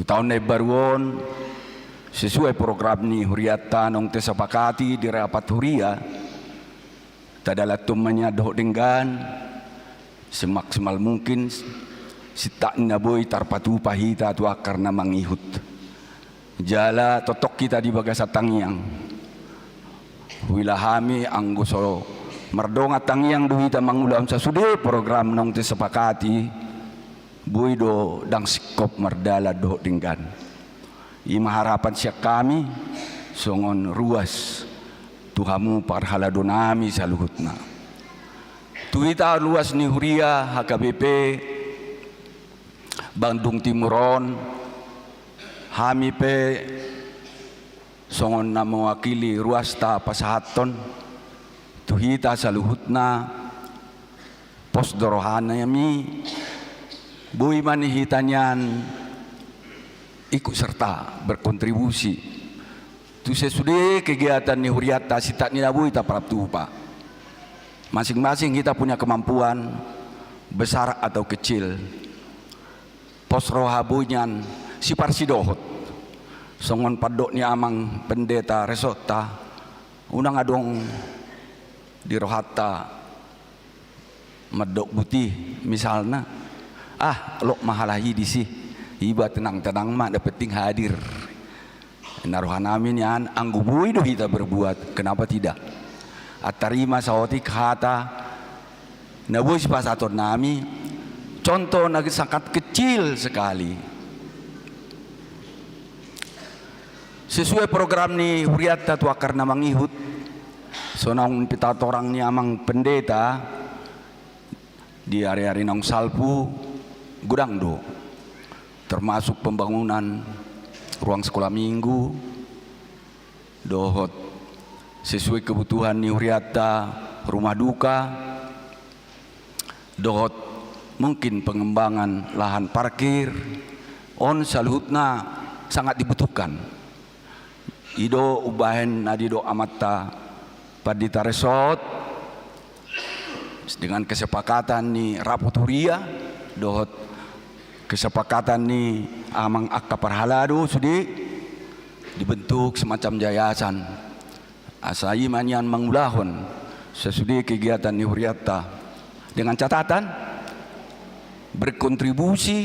tahun na baruon sesuai program ni huriata nong tesapakati di rapat huria tadalat tumanya doh dengan semaksimal mungkin sitak na boy tarpatu pahita tua karena mangihut jala totok kita di bagasa tangyang wilahami ang gusto merdonga tangyang duhita mangulam sa sude program nong tesapakati buido dang sikop merdala doh dengan imaharapan siya kami songon ruas tuhamu parhalado nami sa luhut na tuita luas ni huria HKBP Bandung Timuron hami pe songon na mewakili ruas ta pasahaton tuhita sa luhut na pos dorohana yami buy manihita niyan ikut serta berkontribusi tu sesudah kegiatan ni huriata sitak ni nabu kita praptupa masing-masing kita punya kemampuan besar atau kecil pos rohabunyan si parsidohot songon padok ni amang pendeta resota unang adong di rohata medok putih misalnya lo mahalahi di si iba tenang-tenang mak dapeting hadir naruhan amin yan ang gubuy do kita berbuat kenapa tidak atarima saotik hata nabuy si pasator nami contoh sangat kecil sekali sesuai program ni huriata tua karena mangihut sonong pitatorang ni amang pendeta di area nong salpu gudang do termasuk pembangunan ruang sekolah minggu dohot sesuai kebutuhan ni huriata rumah duka dohot mungkin pengembangan lahan parkir on saluhutna sangat dibutuhkan ido ubahen adido amata padita resort dengan kesepakatan ni rapot huria dohot kesepakatan ni amang akka parhalado sudi dibentuk semacam yayasan asai manyan mangulahon sesudi kegiatan ni huriata dengan catatan berkontribusi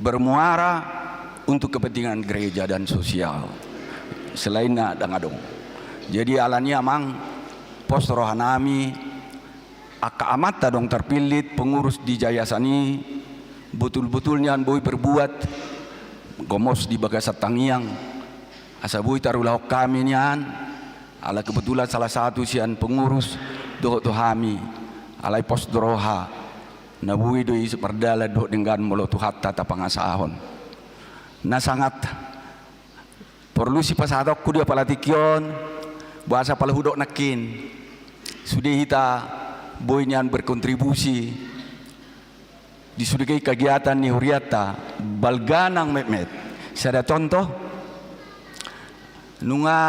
bermuara untuk kepentingan gereja dan sosial selainnya dangadong jadi alanya amang pos rohanami akka amata dong terpilih pengurus di jayasani betul-betulnya boy berbuat gomos di bagasat tangiang asa boy tarulah kami nian ala kebetulan salah satu sian pengurus doh hami alai pos doroha nabuhi doi seperdala doh dengan molotu hatta tapangasahon na sangat perlu si pasadokku dia palatikyon bahasa palahudok nakin sudah kita boy nian berkontribusi di sudikai kegiatan ni huriata balganang memet sada contoh nunga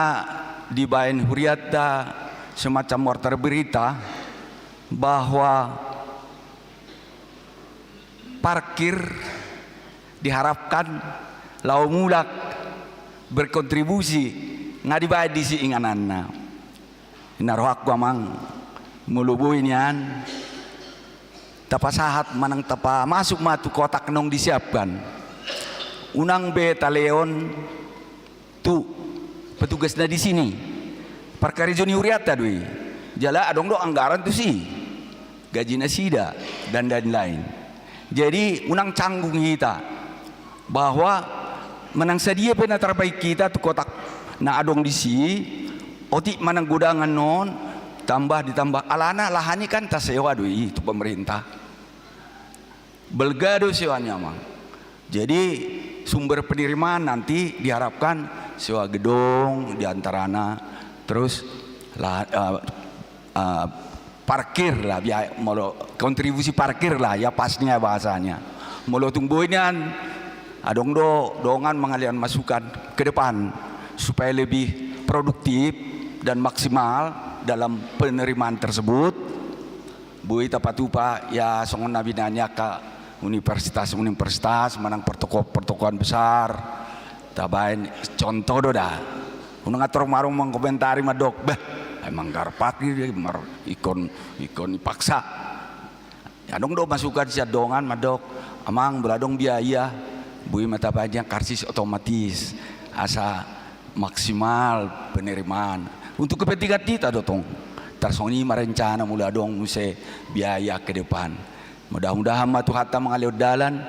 di bain huriata semacam mortar berita bahwa parkir diharapkan lau mulak berkontribusi ngadibayad di si ingananna inarohak amang mulubuy niyan tapasahat manang tapa masuk matu kotak nong disiapkan unang beta leon tu petugas na di sini parkarizoni huriata doi jala adong do anggaran tu si gaji nasida dan lain-lain jadi unang canggung kita bahwa menang sedia pena terbaik kita tu kotak na adong di si otik manang gudangan non tambah ditambah alana lahannya kan tak sewa doi itu pemerintah belgado sewanya mang jadi sumber penerimaan nanti diharapkan sewa gedung diantarana terus parkir lah biaya kontribusi parkir lah ya pasnya bahasanya molo tungguinnya adong dongan mengalian masukan ke depan supaya lebih produktif dan maksimal dalam penerimaan tersebut bui tapatupa ya songon nabi nanya ka universitas menang pertokohan besar tabain contoh do dah unang ator marung mengkomentari madok bah emang garpak dia ikon ipaksa ya dong do masukan siya dongan madok amang beladong biaya bui mata banyak karsis otomatis asa maksimal penerimaan untuk kepentingan kita dotong tersoni merencana mula dong muse biaya ke depan mudah-mudahan matu hatta mengalir dalan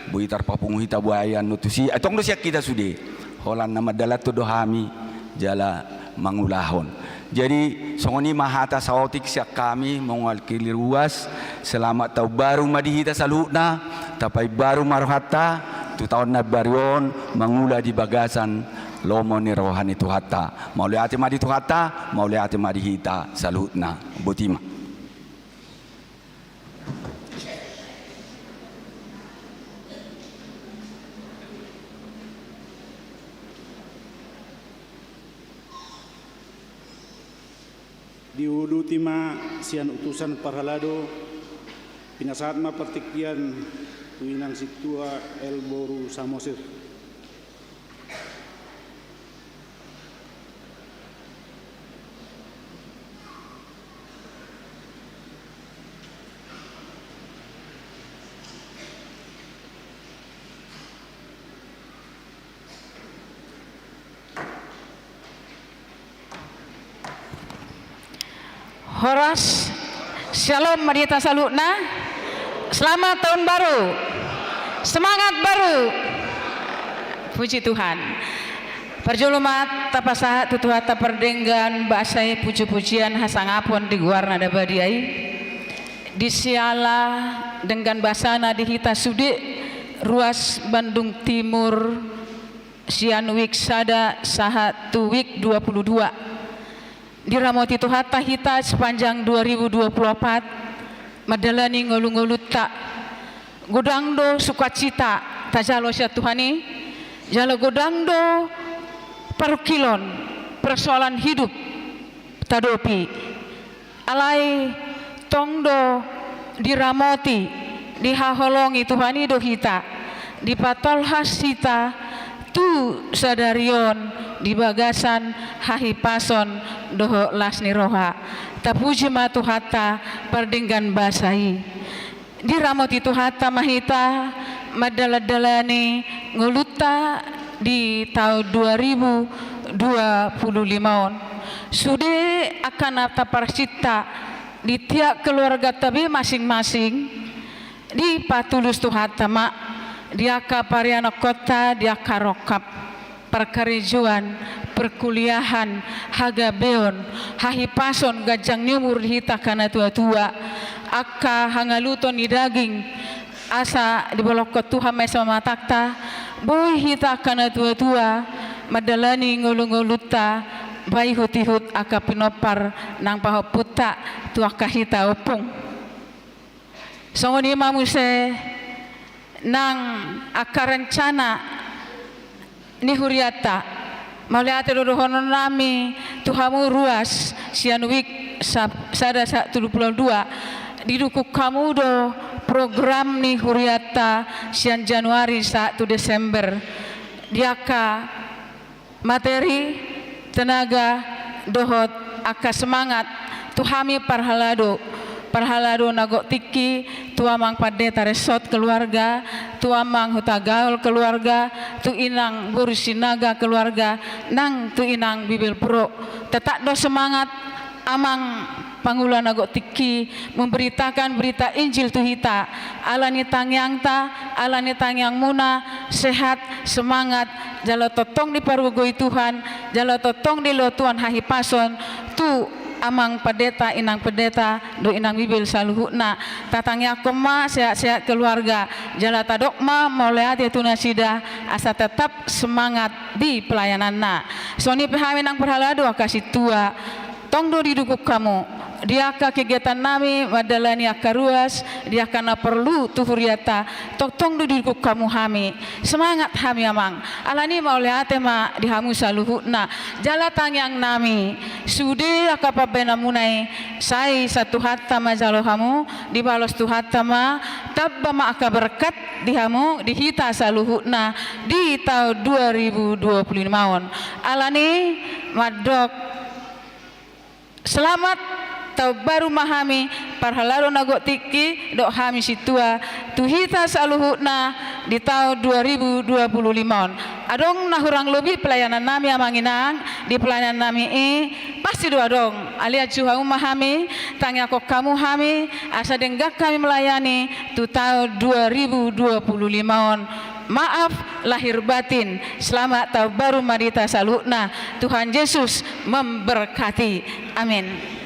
bui tarpapung hita buayan nutusi atong do siak kita sudi holan nama dalat tu dohami jala mangulahon jadi songoni mahata saotik siak kami mengalkili ruas selamat tau baru madihita salutna tapai baru marhata tu tahun na barion mangula di bagasan lomo ni rohani tu hatta mau lihat madi tu hatta mau lihat madi hita salutna botima diudu tima sian utusan parhalado pinasaat ma pertikian tuinang situa El Boru Samosir Horas, shalom Madita Salutna, selamat tahun baru, semangat baru, puji Tuhan. Perjulumat tapasahat tutuhata perdenggan bahasai puji-pujian hasangapun di guarna dabadiai disiala dengan basana dihita sudi ruas Bandung Timur sianwik sada sahat tuwik 22 diramoti tuhata hita sepanjang 2024 madalani ngolu-ngolu tak godangdo sukacita tajalo sia Tuhani jalo godangdo parukilon persoalan hidup tadopi alai tongdo diramoti dihaholongi Tuhani do hita dipatol hasita tu sadarion di bagasan hahipason doho lasni roha tapuji matu hatta perdinggan basai diramoti tu hatta mahita madaladalani nguluta di tahun 2025 sude akan ata parcita di tiap keluarga tabi masing-masing di patulus tu hatta mak diaka pariana kota diaka rokap perkerijuan perkuliahan hagabeon hahipason gajang nyumur hita kana tua-tua akka hangaluton ni daging asa di bolok Tuhan mesa matakta boy hita kana tua-tua madalani ngulu-nguluta bai hutihut akka pinopar nang pahoputa tuaka hita opung songoni mamuse nang akka rencana ni huriata mauliate dodohonon nami tuhamu ruas sianwik sada 122 didukuk kamu do program ni huriata sian Januari 1 Desember diaka materi tenaga dohot aka semangat tuhami parhalado nagok tiki tuamang padeta resort keluarga tuamang hutagaul keluarga tu inang burusinaga keluarga nang tu inang bibil pro tetak do semangat amang pangulan nagok tiki memberitakan berita Injil tu hita alani tangyang muna sehat semangat jalo totong di parugoi Tuhan jalo totong di lo Tuhan hahipason tu amang pendeta inang pendeta do inang bibil saluhuna tatangnya koma sehat-sehat keluarga jala tadokma mauleat yaitu nasida asa tetap semangat di pelayananna soni pehami nang perhala doa kasih tua tong do didukuk kamu diaka kegiatan nami madalani akaruas diaka na perlu tuhuriata totong dudiku kamu hami semangat hami amang alani maule ate ma dihamu saluhutna jala tangyang nami sude akapabena munai sai satu hatta majalo hamu dibalos tu hatta ma tabba ma aka berkat dihamu dihita saluhutna di tahun 2025 alani madok selamat tau baru mahami parhalaro nago tiki dok hami situa tuhita saluhutna di tahun 2025 adong nahurang lebih pelayanan nami amanginang di pelayanan nami pasti doa dong alia juhau mahami tanya kok kamu hami asa denggak kami melayani tu tahun 2025 maaf lahir batin selamat tahun baru madita saluhutna Tuhan Yesus memberkati amin.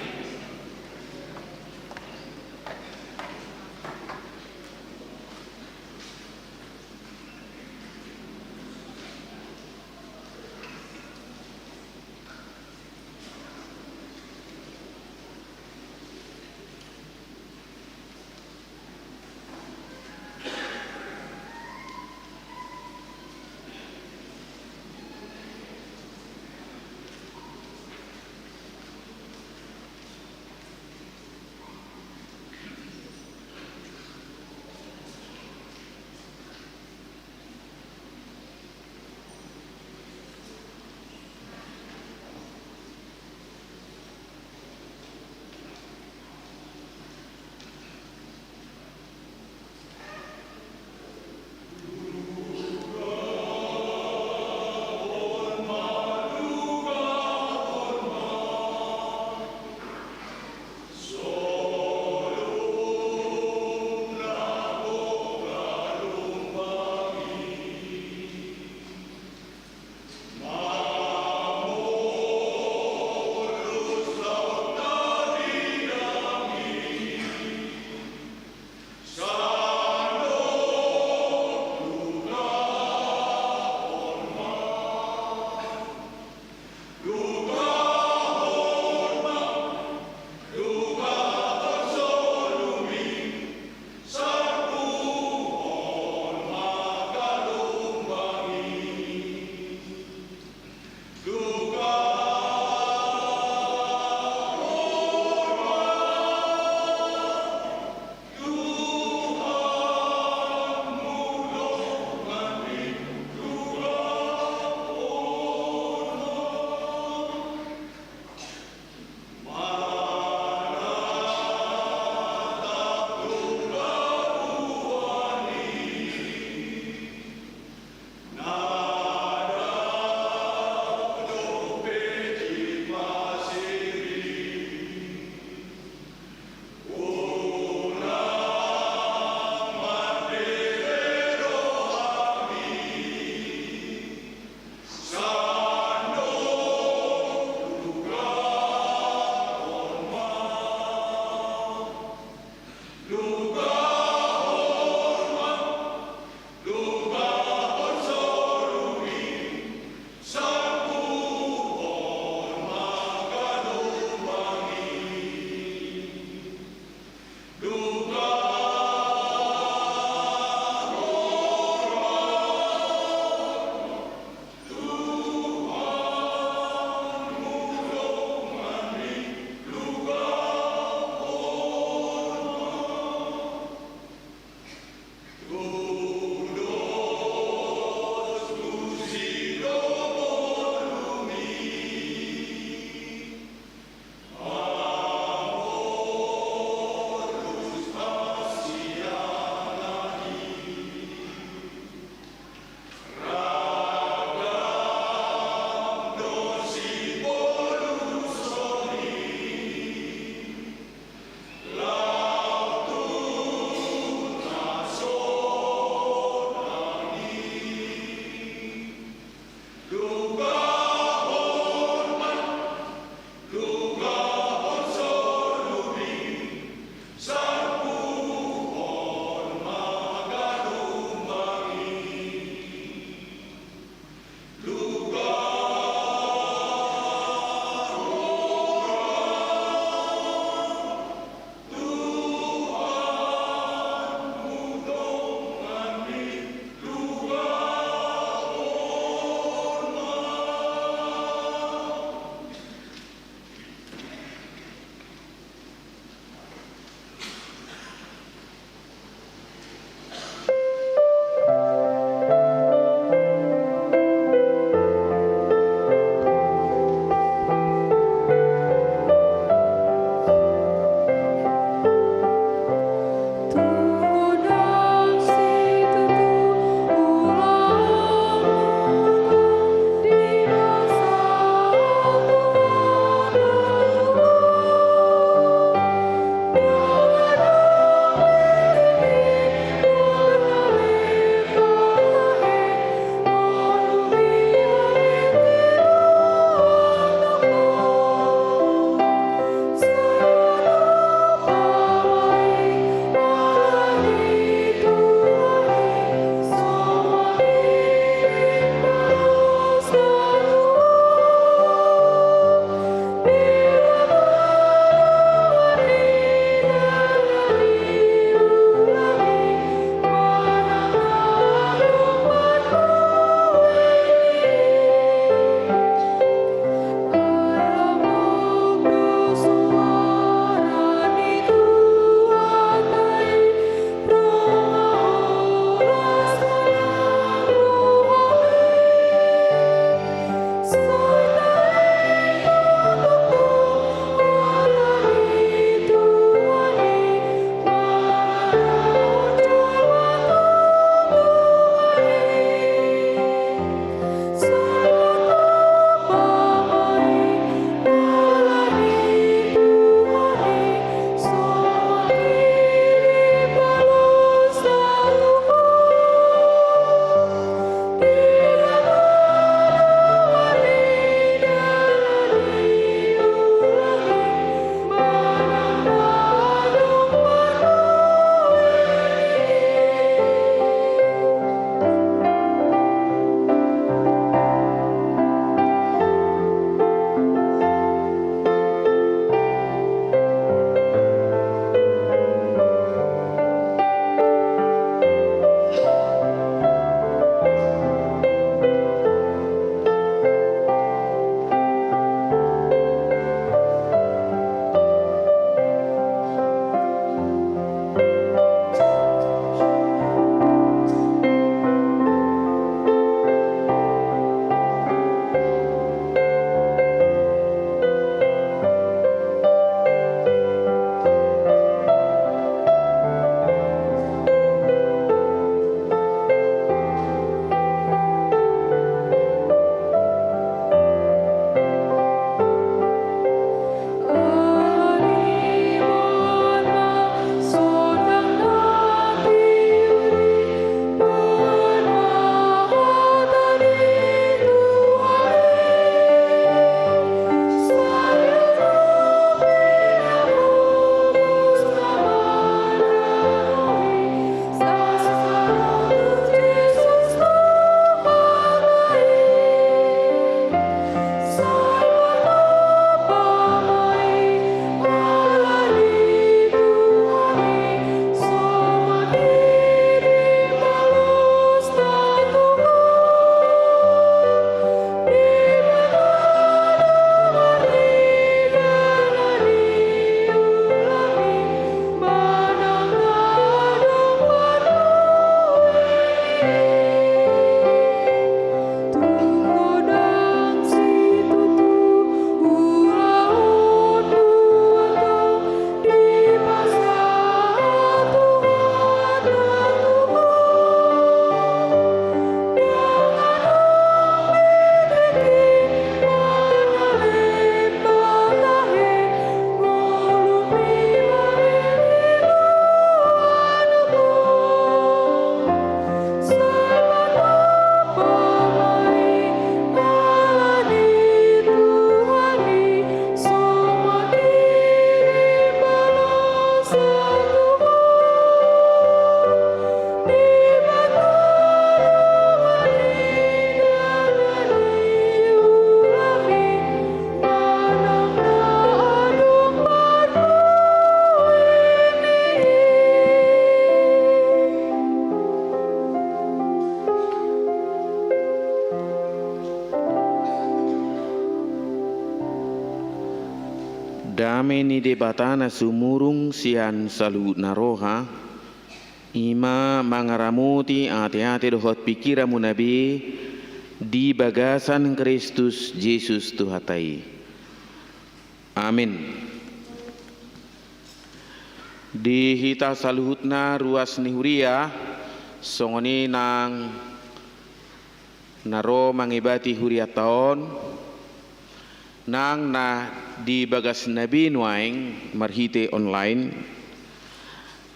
Game ni debatana sumurung sian salut naroha ima mangaramuti ate-ate dohot pikiramu nabi di bagasan Kristus Yesus Tuhatai. Amin. Di hita saluhutna ruas nihuria songoni nang naro mangibati huria taon nang na di bagas nabi nuaing marhite online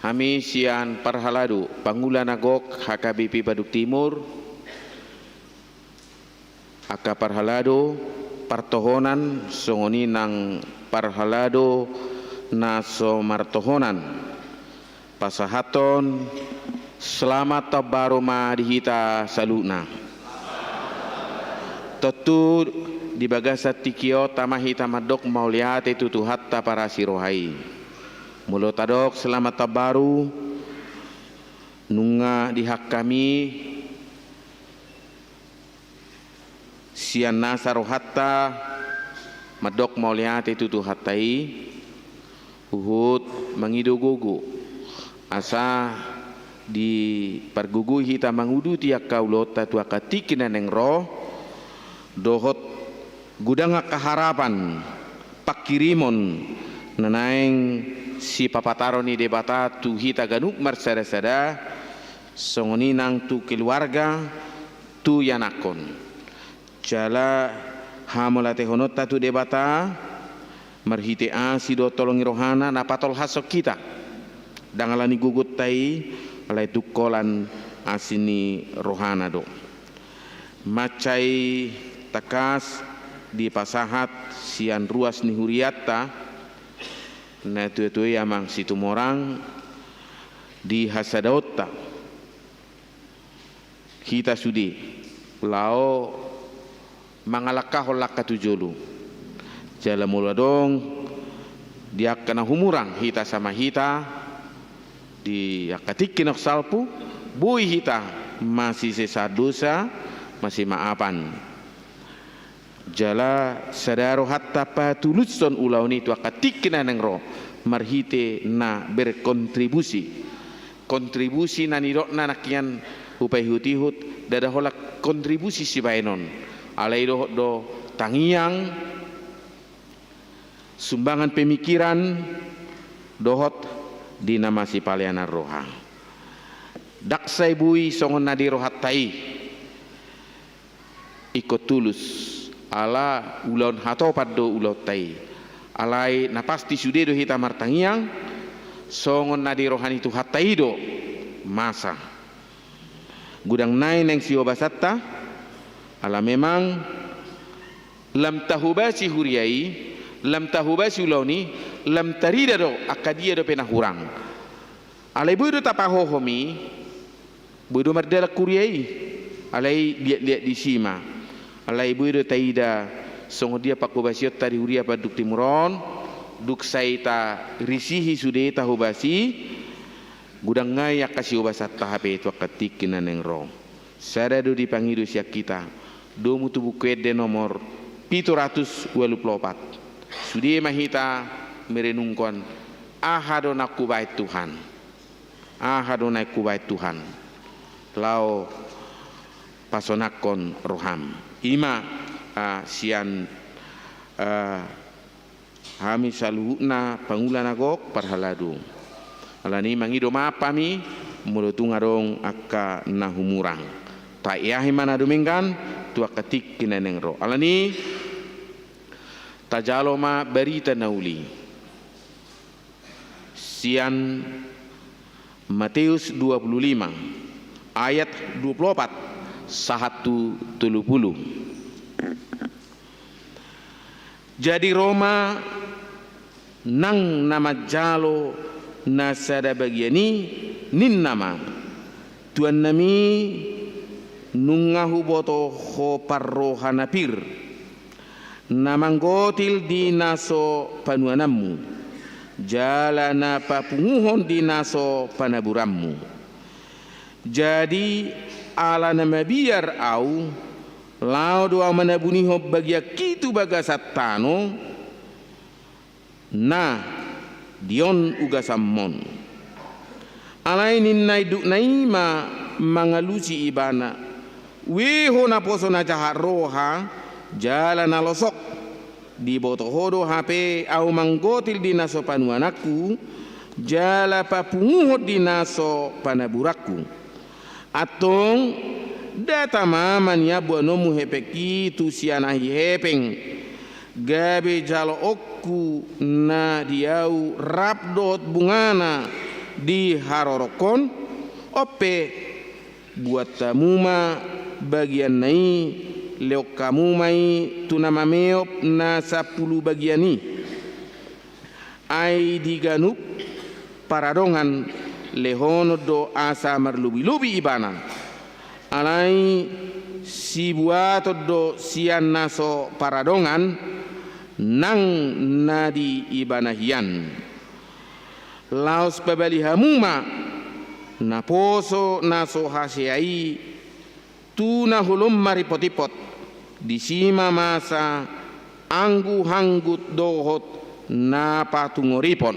hami sian parhaladu Pangulan Agok HKBP Baduk Timur aka parhalado partohonan songoni nang parhalado naso martohonan pasahaton selamat tabaroma dihita saluna tetu di bagasat tikio tamahita madok mauliate tutu hatta para sirohai mulo tadok selamat tabaru nunga dihak kami sian nasaro hatta madok mauliate tutu hattai uhud mangidogogo asa di pargugu hita mangudu tiak kaulota tu akatikinan neng roh dohot gudanga kaharapan pakirimon nanaing si papataro ni debata tu hita ganuk marsada-sada songoni nang tu keluarga tu yanakon jala hamolate honota tu debata marhite asido tolongi rohana napatol hasok kita dangalani gugut tai alai tukolan asini rohana do macai takas di pasahat sian ruas nihuriata na tuetue amang situmorang di hasadota kita sudi lao mangalakah holak katujulu jala mula dong dia kena humurang hita sama hita di akatikin salpu bui hita masih sesa dosa masih maafan jala sadaro hatta patulutson ulau ni tu akatikin nang ro marhite na berkontribusi kontribusi nanirok na nakian upai hutihut dada holak kontribusi si bainon alai do tangiang sumbangan pemikiran dohot di nama si paliana roha daksai bui songon nadi rohat tai ikut tulus ala ulon hato paddo ulot tai alai napasti sude do hita martangiang songon nadi rohani tu hatai do masa gudang nai neng sio basatta ala memang lam tahubasi huriai lam tahubasi uloni lam tarida do akadia do pena hurang alai budu tapahohomi budu mardela kuriai alai lihat di sima alai budu taida songo dia pakubasiot tari huria paduk timuron duk saita risihi sude tahubasi gudang ngai akasi obasat tahape itu akatikinan neng ro sadado dipangidu siak kita do mutu bukwede nomor 724 sudi mahita merenungkon ahadona kubai Tuhan ahadona kubai Tuhan lau pasonakon roham ima sian hami saluhna Pangulan Agok parhaladu alani mangido mapami mulutung arong akka nahumurang ta iahi mana dumingkan tu akatik kineneng ro alani tajaloma berita nauli sian Matius 25 ayat 24 sahatu 30 jadi Roma nang nama jalo nasada bagiani nin nama tuan nami nungahu boto ho parrohanapir namanggotil di naso panuanammu jalana papunguhon di naso panaburammu jadi ala nama biar au lau doa manabuniho bagia kitu bagasat tano na dion uga sammon alai ninnai duk naima mangalusi ibana weho na poso na jahat roha jala na losok di boto hodo HP au manggotil di naso panuanaku jala papunguhot di naso panaburaku atong data maman ya buanomu hepeki tu sianahi hepeng gabe jalo okku na diau rapdot bungana di harorokon ope buat tamuma bagian nai leok kamu mai tunama meop na 10 bagiani ai diganup paradongan lehono do asa marlubi-lubi ibana alai si buato do sian naso paradongan nang nadi ibana hian laos pabali hamuma na poso naso hasiai tuna hulum maripot-ipot di sima masa anggu hanggut dohot na patungoripon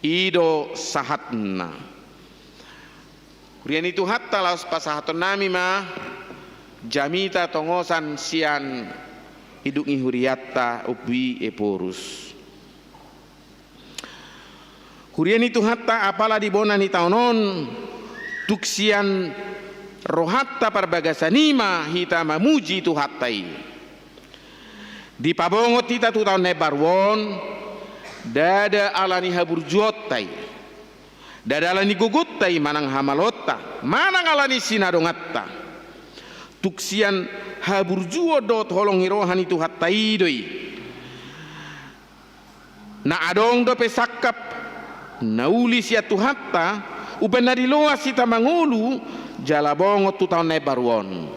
ido sahatna rian itu hatta laos pasahaton nami ma jamita tongosan sian iduk huriatta ubi eporus kurian itu hatta apala di bona ni taunon tuksian rohatta parbagasanima hita mamuji tu hattai di pabongot kita tu tahun nebarwon dada alani haburjuottai dada alani guguttai manang hamalotta manang alani sinadongatta tuksian haburjuo dot holong hirohan itu hattai doi na adong do pesakap nauli sia tu hatta ubenari loa sita mangulu jalabongo tu tahun nebarwon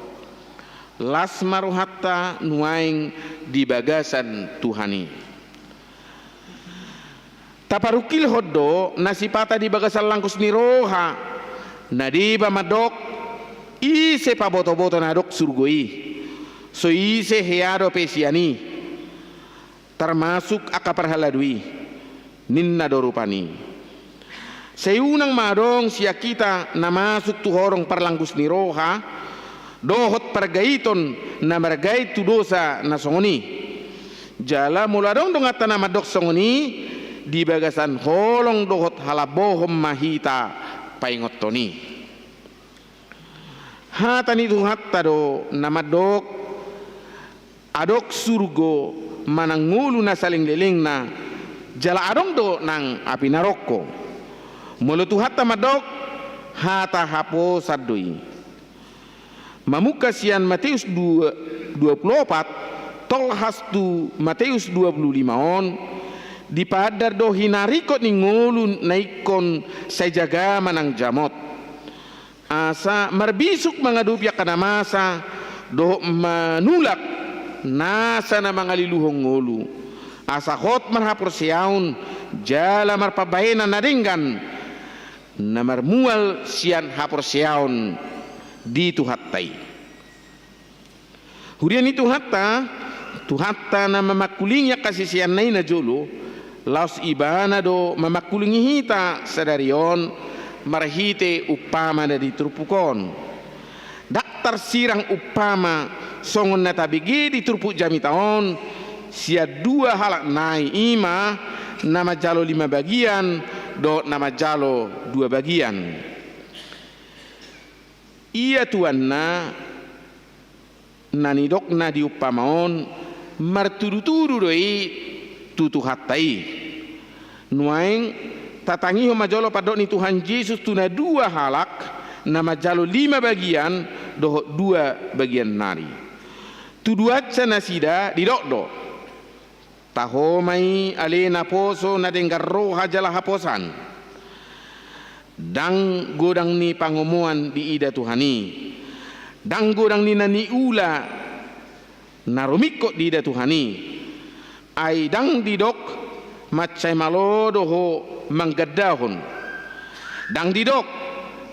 las maruhatta nuaing di bagasan Tuhani taparukil hoddo nasipata di bagasan langkus niroha nadiba madok ise paboto-boto nadok surgoi so ise heado pesiani termasuk akaparhaladui ninna dorupani Seunang madong siya kita na masuk tu horong parlanggus ni roha dohot pargaiton na margait tu dosa na songoni jala muladong dongata na madok songoni di bagasan holong dohot halabohom mahita paingotoni hata nitu hatta do na madok adok surgo manangulu na saling leling na jala adong do nang api naroko mulutu hatta madok hata hapo sadoi mamuka sian Matius 24 tol hastu Matius 25 on dipadar do hinarikot ni ngulu naikon sajaga manang jamot asa marbisuk mangadupya kana masa do manulak nasa na mangaliluhong ngulu asa hot marhapor siaun jala marpabaena naringgan namar mual sian hapor siaun di tuhattai hurian itu hatta na mamakulinya kasih sian nai na jolo laos ibana do mamakulingi hita sadarion marhite upama na ditrupukon daktar sirang upama songon na tabigi ditrupuk jamitaon sia 2 halak nai ima nama jalo 5 bagian do nama jalo 2 bagian ia tuanna nani dokna diupamaon marturu-turu doi tutu hattai nuaing tatangi majolo padok ni Tuhan Yesus tuna 2 halak nama jalo 5 bagian do 2 bagian nari tuduat sanasida didok tahomai alena poso na denggar roha jala haposan dang godang ni pangomuan di ida Tuhani dang godang ni nani ula narumikot di ida Tuhani ai dang didok macai malodo ho manggadahon dang didok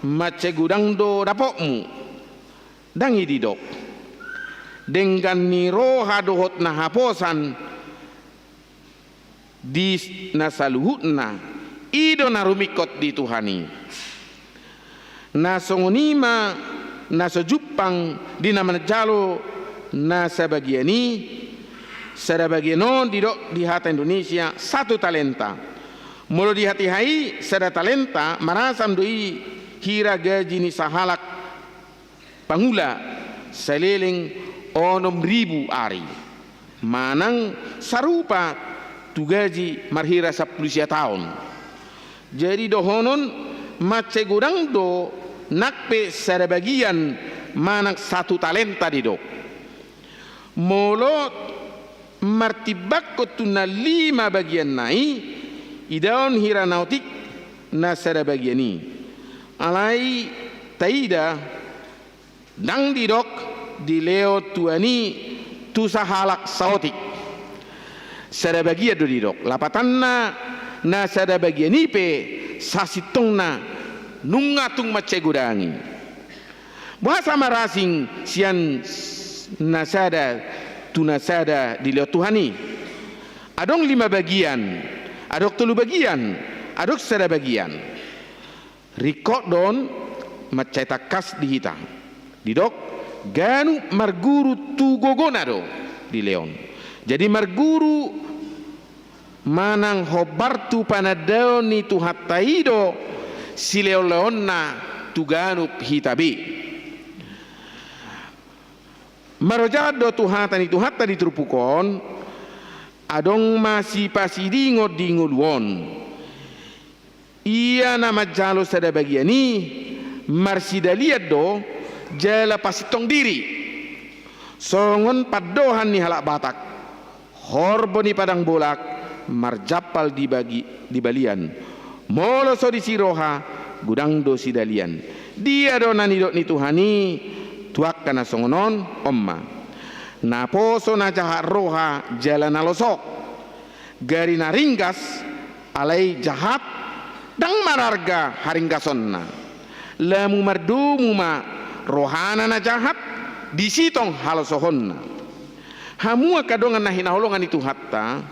macai gudang do dapokmu dang didok dengan ni roha dohot na haposan di nasaluhutna ido narumikot di Tuhani nasongonima nasojupang di nama jalo nasabagiani sadabagianon di hata Indonesia 1 talenta mulu di hati hai sada talenta marasam doi hira gaji ni sahalak pangula seliling 6.000 ari manang sarupa tu gaji marhira 10 tahun jadi dohonon mace gudang do nakpe sada bagian manang 1 talenta di dok molo martibak ko tuna 5 bagian nai idaon hira nautik na sada bagian ni alai taida dang di dok di leo tuani tu sahalak sautik sada bagian do di dok lapatanna na sada bagian ni pe sasitongna nungatung mace gudangi bahasa marasing sian nasada tunasada di leo Tuhani adong 5 bagian adok 3 bagian adok sada bagian rikot don macetakas di hita didok ganu marguru tu gogonado di leon jadi marguru manang hobartu panadao ni tu hataido si leona tu ganu hitabi marojado tuhatan itu hatta ditrupukon adong masih pasidingo dingoluon ia nama jalo sada bagiani marsidaliat do jala pasitong diri songon padohan ni halak batak horbo ni padang bolak marjapal di balian molo so di siroha gudang do sidalian dia do nani do ni Tuhani tuak kana songonon omma na poso na jahat roha jalan alosok gari na ringgas alai jahat dang mararga haringgasonna lamu mardumu ma rohana na jahat disitong halosohonna hamua kadongan na hinaholongan itu hatta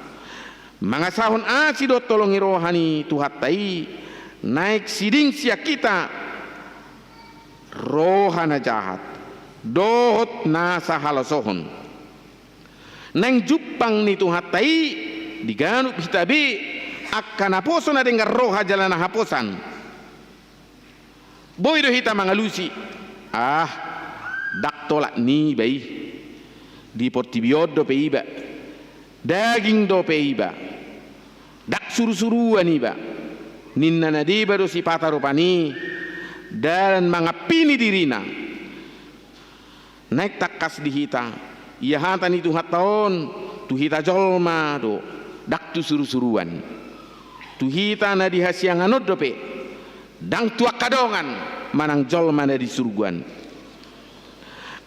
mangasahon asido tolongi rohani tu hattai naik siding sia kita rohana jahat dohot nasa halasohon nang jupang ni tu hatai diganu hitabi akan aposo na dengar roha jalan haposan boy do hita mangalusi dak tolak ni bai di portibiod do peiba daging do peiba dak suru-suruan ni ba ninna nadiba do sipata rupani dan mangapini dirina naik takas di hita ia hatan itu hataon tu hita jolma do dak tu suru-suruan tu hita na di hasianganot dope dang tuak kadongan manang jolma na di surguan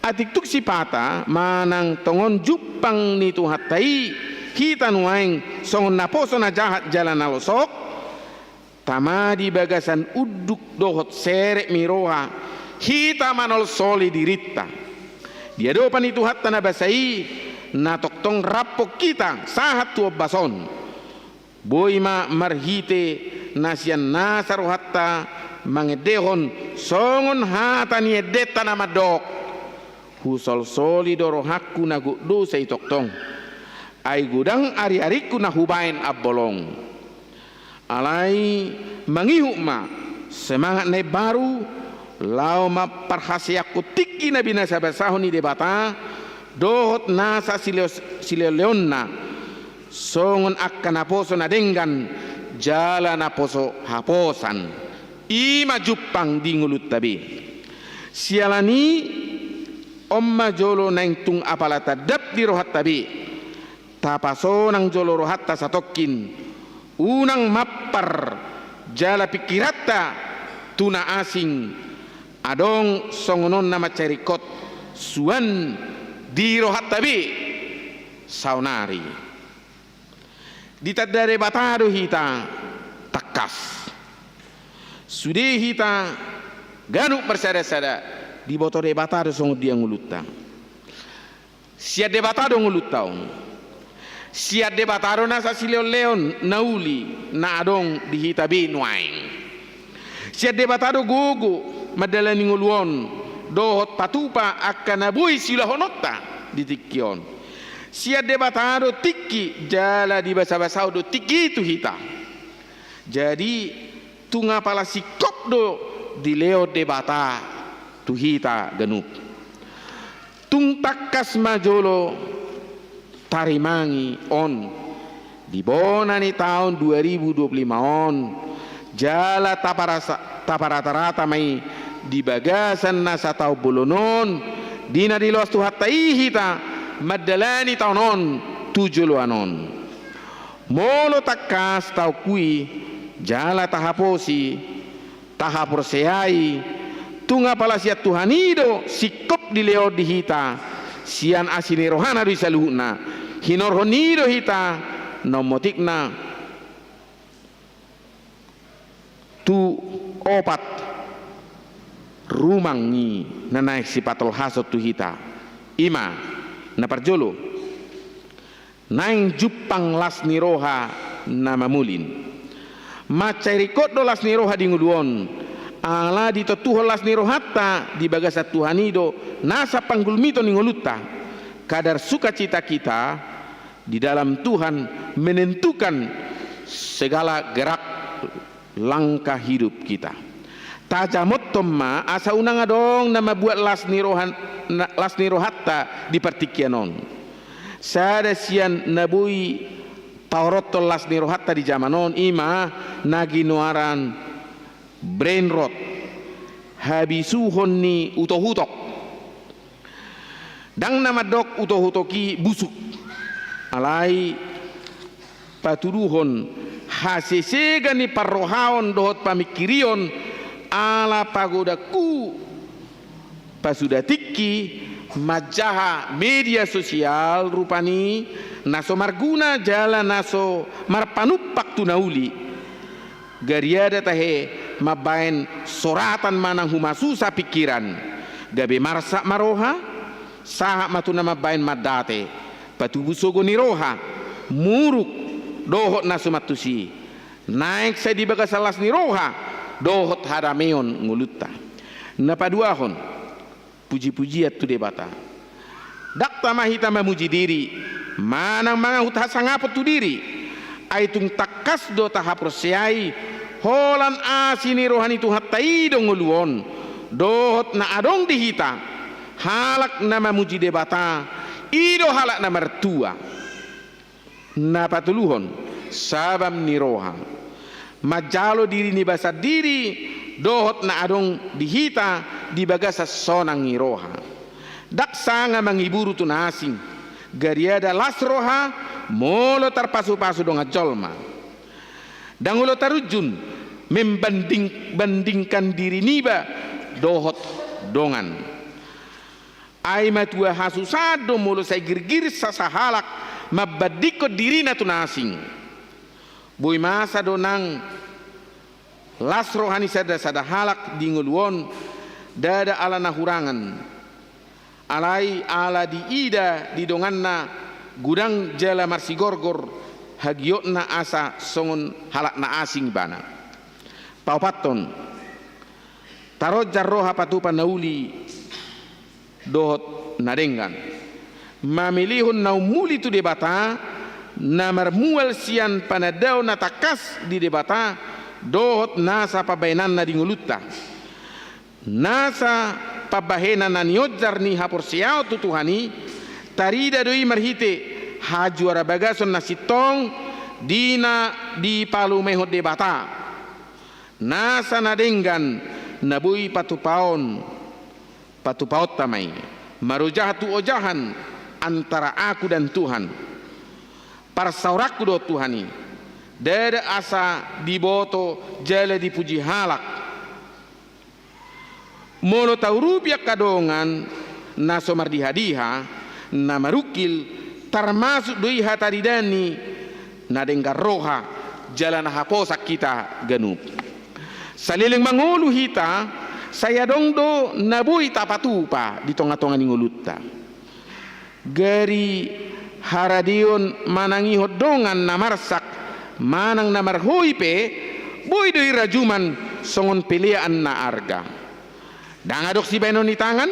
atik tuk sipata manang tongon jupang ni tu hatai hita nuaing songon naposo na jahat jalan alosok tamadi bagasan uduk dohot serek miroha hita manol soli dirita dia dopan itu hatta na basai na toktong rapok kita sahat tuo bason boy ma marhite nasian nasaro hatta mangedehon songon hata ni edeta na madok husol soli doro hakku na guddo sei toktong ai gudang ari-ariku na hubain abbolong alai mangihu ma semangat ne baru lau ma parhasiaku tiki na binasa basahon ni debata dohot nasa sileleonna songon akan aposo na denggan jalan aposo haposan ima jupang di ngulut tabi sialani omma jolo nang tung apalata dap di rohat tabi tapaso nang jolo rohatta satokin unang mappar jala pikiratta tuna asing adong songonon nama cerikot suan di rohat tabi saunari ditadare batado hita takas sude hita ganu bersada-sada di botore batado songo dia ngulutta sia de batado nguluttaun siat debataro na sa leon nauli na adong dihitabi nuaing. Siat debataro gugu madala ninguluon dohot patupa akan nabui sila honotta ditikkion. Siat debataro tikki jala di basa-basau do tikki itu hita. Jadi tunga pala sikop do di leo debata tu hita ganup. Tung takkas majolo tarimangi on di bona ni tahun 2025 on jala taparata-rata mai di bagasan nasa tau bolonon dina di los tu hatai hita madalani tahun on 7 anon molo takkas tau kui jala tahaposi tahapurseai tunga pala siat Tuhanido sikop di leo di hita sian asini rohana di saluhna hinorhonido hita nomotikna tu opat rumangi na naik si patol hasot tu hita ima na parjolo naing jupang las niroha na mamulin macairikot do las niroha di nguduon ala ditotuho las nirohatta di bagasat Tuhanido nasa panggulmito ningolutta kadar sukacita kita di dalam Tuhan menentukan segala gerak langkah hidup kita. Tajamot tomma asa unang adong na mabuat las nirohatta di partikianon. Sada sian nabui Taurat las nirohatta di zamanon ima naginoaran brain rot habisuhon ni utohutok dang namadok utohutoki busuk alai patuduhon hasesega ni parrohaon dohot pamikirion ala pagodaku pasudatiki majaha media sosial rupani naso marguna jala naso marpanupak tunauli gariada tahe mabain soratan manang humasusa pikiran gabe marsa maroha saha matuna mabain madate patubusogo niroha muruk dohot nasumatusi naik saya di bagasalas niroha dohot hadameon ngulutta napaduahon puji-pujiat tu debata dakta mahita memuji diri manang mangang utasangapot tu diri aitung takas do tahaprosiai holan asini rohani tu hatai donguluon dohot na adong dihita halak na memuji debata ido halak na mertua na patuluhon sabam ni roha majalo diri ni basa diri dohot na adong dihita di bagasa sonang ni roha daksa nga mangiburu tu nasing gariada las roha molo tarpasu-pasu donga jolma dangulo tarujun membandingkan diri niba dohot dongan ai matua hasusado molo say girgir sasahalak mabadiko diri na tunasing boy masa donang las rohani sada halak di nguluon dada ala nahurangan alai ala di ida di donganna gudang jala marsigorgor hagiotna asa songon halak na asing bana paupaton tarojar roha patupa nauli dohot nadengan mamilihun naumuli tu debata namar mual sian panadau natakas di debata dohot nasa pabainan na dingulutta nasa pabahena na niojar ni hapursiao tu Tuhani tarida doi marhite hajuara bagason nasitong dina di palu mehot debata nasa nadenggan nabui patupaon patupaot tamai marujahatu ojahan antara aku dan Tuhan parsaurakku do Tuhani dada asa diboto jala dipuji halak molo taurubiak kadongan naso mardihadiha na marukil termasuk doi hataridani na denggar roha jalan haposak kita ganup saliling mangulu hita saya dongdo nabui tapatupa di tonga-tonga ningulutta gari haradion manangi hodongan namarsak manang namar hoipe boy doi rajuman songon pilihan na arga dangadok si benon ni tangan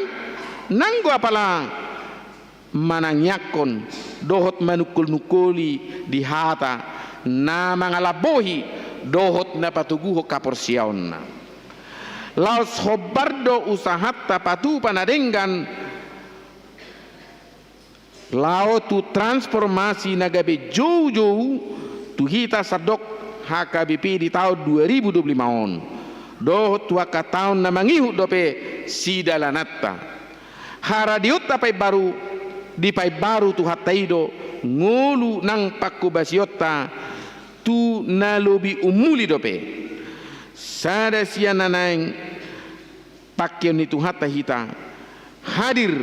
nanggo apala manangyakon dohot manukul-nukuli di hata na mangalabohi dohot na patuguho kaporsiaon na laos hobardo usahatta patu panadenggan lao tu transformasi nagabe jauh-jauh tu hita sadok HKBP di tahun 2025 on dohot waka tahun na mangihu dope sidalanatta haradiot tapai baru di pai baru tu hataido ngulu nang pakubasiota tu nalobi umuli dope sada siana nang pakyon itu hatta hita hadir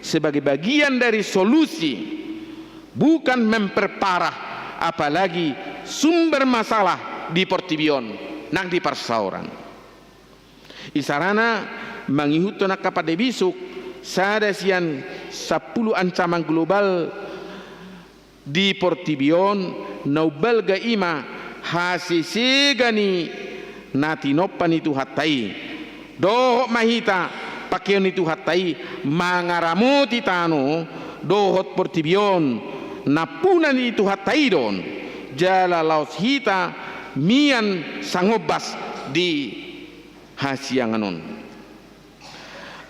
sebagai bagian dari solusi bukan memperparah apalagi sumber masalah di Portibion nang di Parsauran isarana mangihut nak kapade bisuk sada sian 10 ancaman global di Portibion naubal ga ima hasisegani natinopan itu hatai dohok mahita pakion itu hatai mangaramuti tano dohot Portibion napunan itu hatai don jala laos hita mian sangobas di hasianganon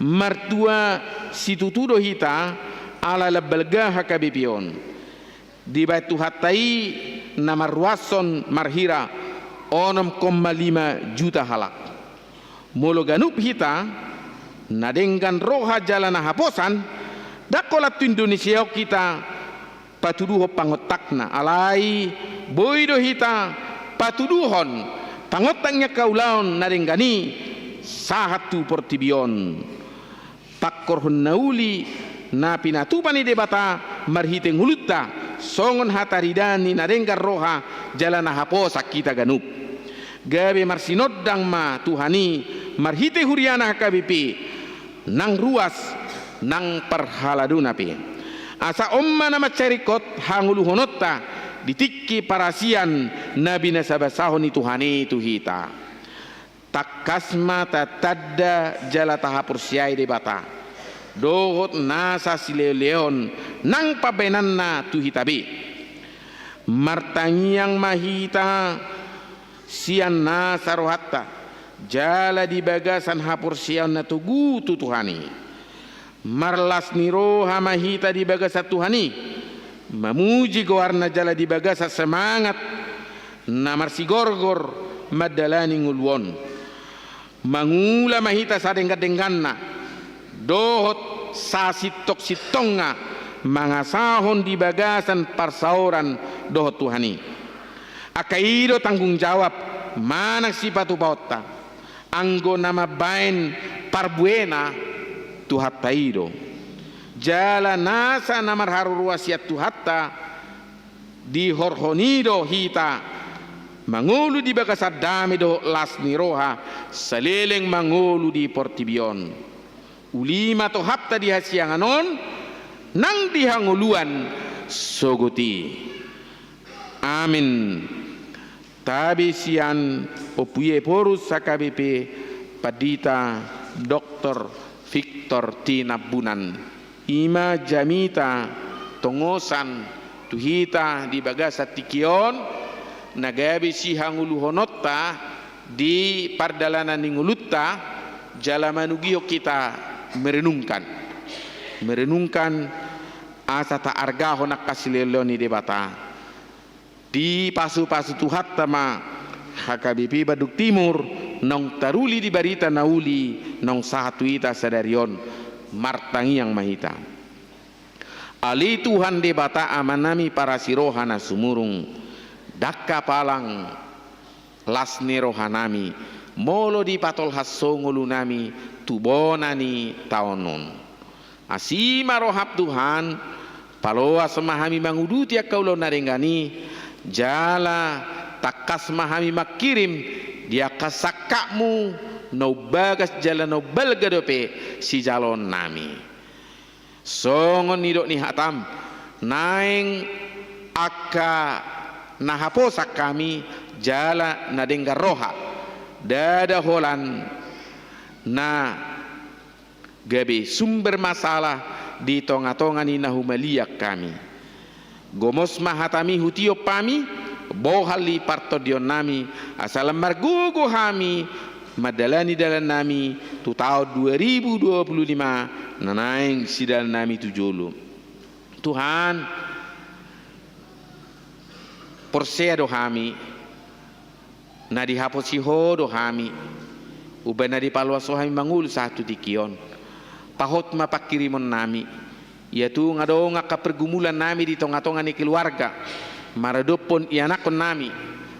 martua situtudo hita ala labelga hakabipion di batu hatai namarwason marhira 6,5 juta halak mologanup hita nadenggan roha jalana haposan dakolat Indonesia kita patuduho pangotakna alai boido hita patuduhon pangotangnya kaulaon nadenggani sahatu Portibion takkor nauli na pinatupani debata marhiteng hulutta songon hataridani nadenggar roha jalana haposak kita ganup gabe marsinodang ma tuhani marhite huriana HKBP nang ruas nang perhaladunapi asa omma nama cerikot hangulu honotta ditikki parasian nabi nasabasahon tuhani itu hita takasma tatadda jala tahapursiai debata dohot nasa sileleon nang pabenanna tu hitabi martangiang mahita sian nasa rohatta jala di bagasan hapursian na tugu tutuhani marlas niro hamahita di bagasa tuhani mamuji goarna jala di bagasa semangat namar sigorgor madalani ngulwon mangula mahita sadengga-dengganna dohot sasitok sitonga mangasahon di bagasan Parsauran dohot tuhani akaido tanggung jawab manak sipatu pautta anggo nama bain parbuena tuhataido jala nasa namar haru wasiat tuhatta di horhonido hita mangulu di bakasar dami do lasni roha seleleng mangulu di Portibion ulima to hapta di hasianganon nang dihanguluan sogoti amin tabi sian opuye porus HKBP padita Dr. Victor Tinabunan ima jamita tongosan tuhita di bagasa tikion nagabi si hangulu honotta di pardalanan ningulutta jalamanugiyo kita merenungkan asa ta argaho nak kasileloni debata di pasu-pasu tuhatta ma HKBP Baduk Timur nong taruli di barita nauli nong sahatu ita sadarion martangi yang mahita ali Tuhan debata amanami para sirohana sumurung dakka palang lasne rohanami molo di patol hasongulu nami tubonani taonon asima rohap Tuhan paloa semahami manguduti akaulo narengani jala takas mahami makirim dia kasakakmu no bagas jala no balgadope si jalon nami songon nidok ni hatam naeng aka nahaposak kami jala na denggar roha dada holan na gabe sumber masalah di tonga-tonga ni nahumaliak kami gomos mahatami hutio pami bohali partodion nami asalam margugo hami madalani dalan nami tu tahun 2025 nanaing sidal nami tujulu Tuhan porsea do hami na dihaposi ho do hami uban na dipalwaso hami mangul satu dikion pahot mapakirimon nami yaitu ngado ngaka pergumulan nami di tonga-tonga ni keluarga maradopon ianakon nami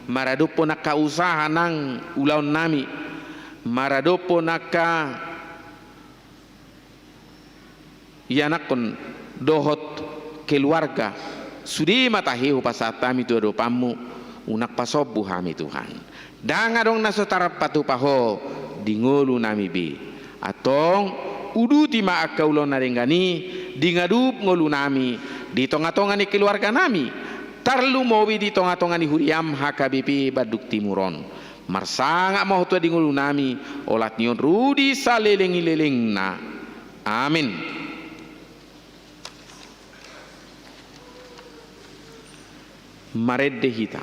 maradopon naka usaha nang ulaon nami maradopon naka ianakon dohot keluarga sudi matahiu pasatami tu do pamu unak pasobu hami Tuhan danga dong nasotarap patu paho dingolu nami bi atong uduti maaka ulon narengani dingadup ngolu nami di tonga-tonga ni keluarga nami tarlu mowi di tonga-tonga ni huriam HKBP Baduk Timuron marsanga mau tu di ngolu nami olat nyon rudi salelengi-leleng na amin. Maredde hita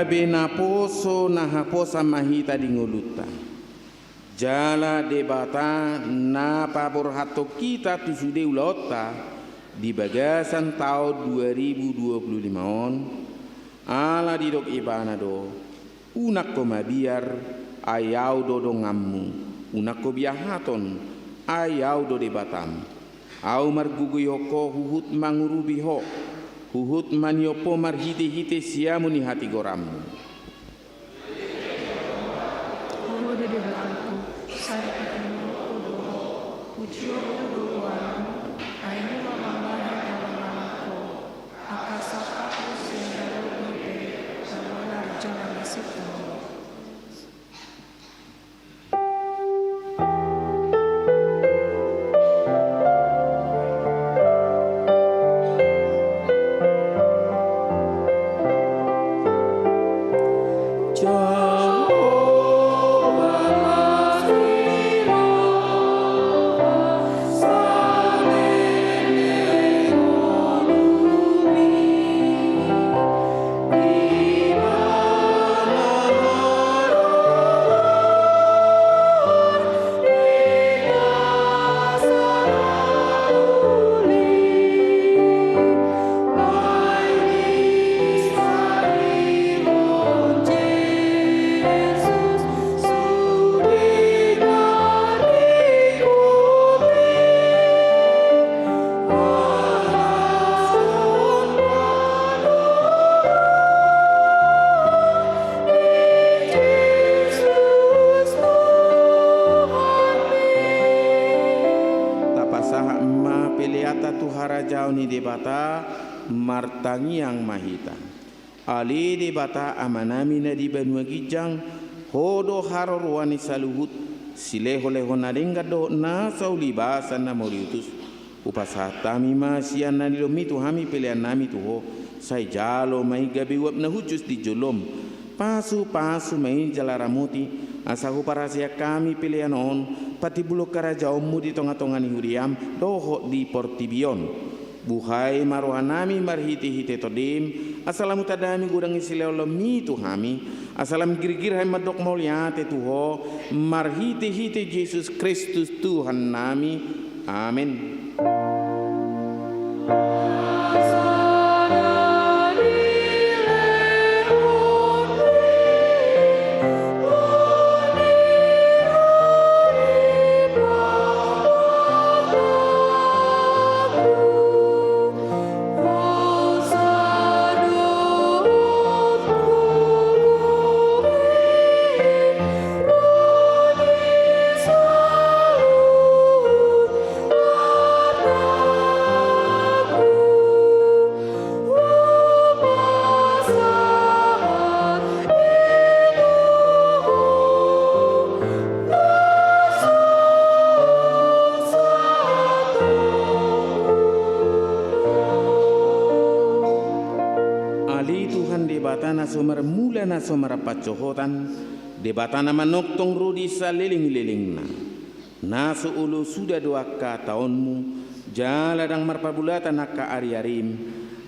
gabe na poso na haposa mahita di nguluta. Jala debata na pabor hato kita tu sude ulota di bagasan tahun 2025 on ala di dok ibana do unak ko mabiar ayaw do ngammu unak ko biahaton ayaw do debatam au marguguyoko huhut mangurubiho huhut manyopo marhite-hite siamuni hati gorammu. Debata martangi yang mahita ali debata amanami na di banua gijang hodo haror wani saluhut sileho leho nadenga do na sauli basan na moriutus upasatami masian na nilomitu hami pilihan nami tuho sai jalo mai gabi wap na hujus di jolom pasu mai jalaramuti asahu parasia kami pilihan on pati bulu karajaomu di tonga-tongani huriam doho di portibion buhai marohanami marhiti-hiti todim asalamu tadami gudang isileo lemi tuhami asalam girgir hai madok mauliate tuho marhiti-hiti Yesus Kristus Tuhan nami amin. Na somara pacohotan debatana manoktong rudi saliling-liling na ulu sudah 2 tahunmu jala dang marpabulatan naka ari-arim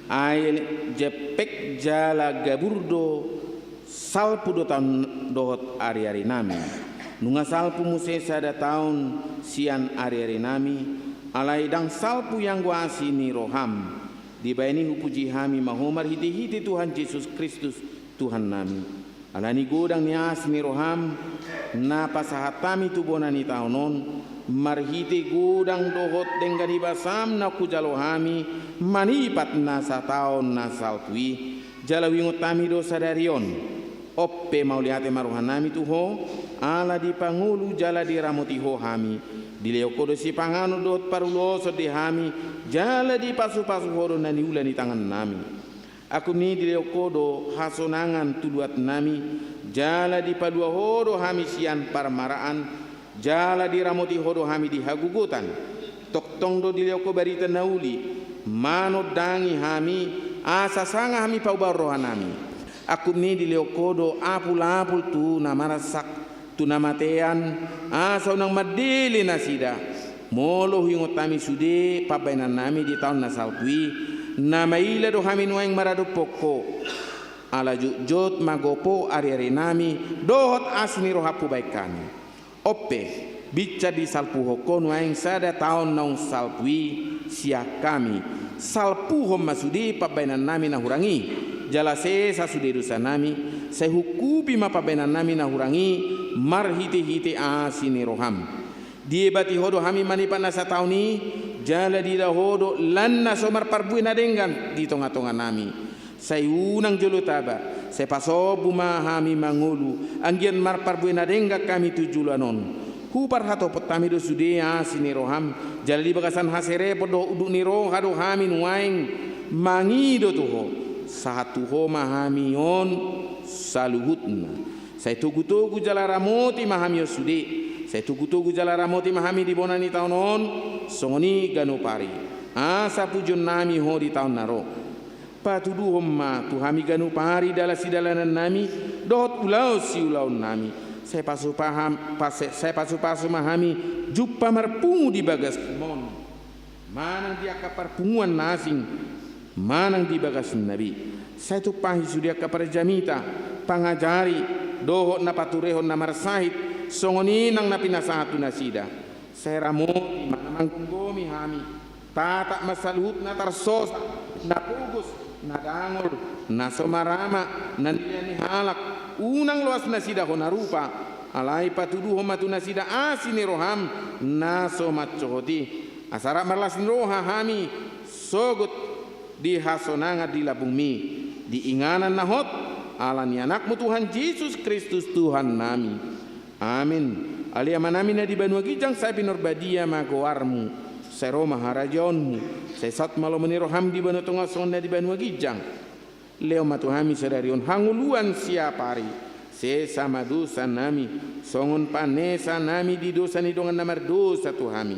ay jepek jala gaburdo salpu 2 tahun dohot ari-ari nami nunga salpu musesa da tahun sian ari-ari nami alai dang salpu yang gua asini roham dibayani hupuji hami mahomar hiti-hiti Tuhan Yesus Kristus Tuhan nami alani godang ni asmi roham na pasahatami tubonani taunon marhiti godang dohot denggani basam na kujalohami manipat na sa taon na saltui jalawingutami dosa darion oppe mauliate marohanami tuho ala di pangulu jala di ramutiho hami dileokodo si pangano dot paruloso di hami jala di pasu-pasu hodo nani ulani tangan nami. Aku ni dileokodo hasonangan tuduat nami jala di padua hodo hami sian parmaraan jala di ramoti hodo hami di hagugutan toktong do dileoko barita nauli mano dangi hami asa sanga hami pau rohanami aku ni dileokodo apul-apul tu namarasak tu namatean asa unang madili nasida molo hingotami sude pabainan nami di tahun nasalpui na maila do hami nuang marado poko ala jut magopo ari nami dohot asni rohapu baik kami ope bica di salpu hokon waing sada tahun naung salpui sia kami salpu hom masudi pabainan nami nahurangi jalase sasude dosa nami saya hukubi ma pabainan nami nahurangi marhiti asni roham die bati hodo hami manipan nasa tahun ni jala di hodo lanna somar parbui nadenggan di tonga-tonga nami saya unang jolo taba saya paso buma hami mangulu anggian mar parbui nadengga kami tujulanon hupar hato petami do sudea sini roham jala di bagasan hasere podo uduk niro hado hami nuaing mangido tuho satu ho mahami on saluhutna saya tugu jala ramoti mahami sude saya tugu jala ramoti mahami di bonani tahun on songoni ganupari asa pujon nami ho di tahun naro patudu homma tu hami ganupari dala sidalanan nami dot ulau si ulau nami saya pasu pasu mahami juppa marpungu di bagas mon manang dia kapar punguan nasing manang di bagas nabi saya tu pahi sudia kapar jamita pangajari doho na paturehon na marsahit songoni nang napinasatu nasida saya ramoti mana mangkunggomi hami tatak masaluhut na tarsosa na pugus na dangol na somarama na nilani halak unang luas nasida ho narupa alai patudu ho matu nasida asini roham na somat cohoti asara marlas roha hami sogut di hasonanga di labumi di inganan nahot alani anakmu Tuhan Yesus Kristus Tuhan nami amin aliaman nami na di Banua Gijang saya pinurbadia magoarmu saya roma harajonmu saya sat malo meniroham di Banua Tengah sonda di Banua Gijang leo matu hami sedarion hanguluan siapari se sama dosa nami songon panesa nami di dosa ni dongan namar dosa tu hami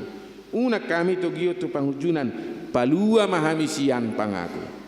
una kami to gio tu panghujunan palua mahami sian pangaku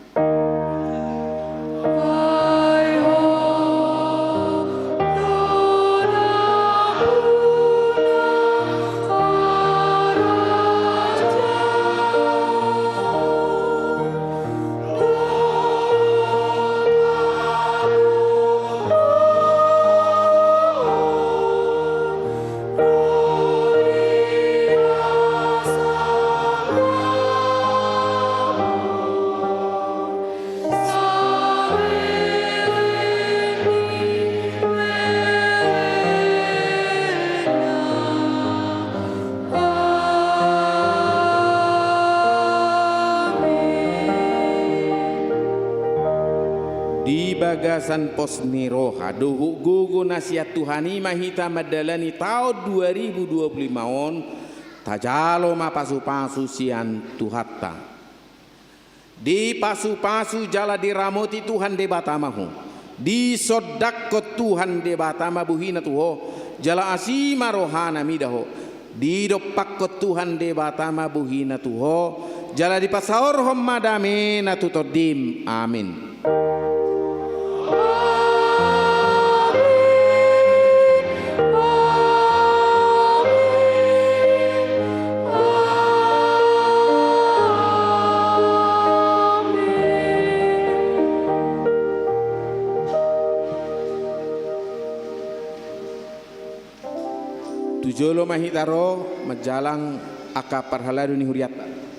bagasan pos niroha dohu gugu nasihat Tuhani mahita madalani tahun 2025 on tajalo ma pasu-pasu sian tuhatta di pasu-pasu jala diramoti Tuhan de batamahu di sodak ko Tuhan de batama buhina tuho jala asima rohana midaho di dopak ko Tuhan de batama buhina tuho jala di pasaor hommadame na tutodim amin. Tujolo mahitaro majalang aka parhaladu ni huriata